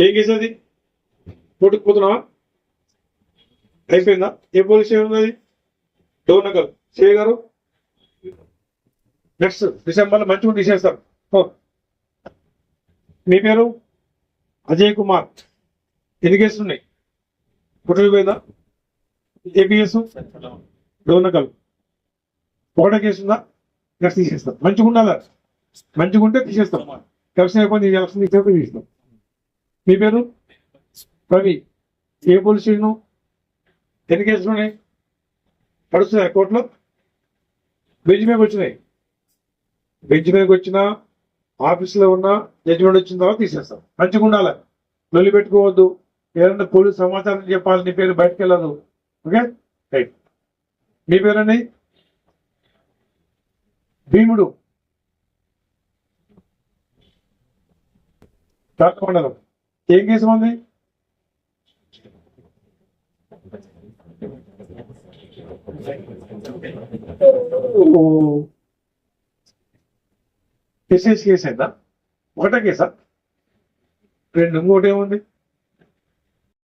ఏం కేసు అది? కోర్టుకు పోతున్నావా? అయిపోయిందా? ఏ పోలీస్ స్టేషన్ ఉంది? డోర్నగర్ సిఐ గారు నెక్స్ట్ డిసెంబర్లో మంచిగా తీసేస్తారు. మీ పేరు? అజయ్ కుమార్. ఎన్ని కేసులు ఉన్నాయి? కోర్టుకు పోయిందా? ఏ కేసు? డోర్నగర్. ఒకటే కేసు ఉందా? నెక్స్ట్ తీసేస్తాం. మంచిగా ఉండాలి, మంచిగా ఉంటే తీసేస్తాం. ఎలక్షన్ అయిపోయింది, ఎలక్షన్ తీసేస్తాం. మీ పేరు? రవి. ఏ పోలీస్ స్టేషను? ఎన్ని కేసులు ఉన్నాయి? నడుస్తున్నాయి కోర్టులో? బెంచ్ మీదకి వచ్చినాయి. బెంచ్ మీదకి వచ్చినా ఆఫీసులో ఉన్న జడ్జిమెంట్ వచ్చిన తర్వాత తీసేస్తాం. మంచిగా ఉండాలి, లొల్లి పెట్టుకోవద్దు. ఏదైనా పోలీసు సమాచారం చెప్పాలి, నీ పేరు బయటకు వెళ్ళదు. Okay right. మీ పేరండి? భీముడు. మండలం. ఏం కేసు ఉంది? ఎస్ఎస్ కేసు అయిందా? ఒకటే కేసా? రెండు. ఇంకోటి ఏముంది?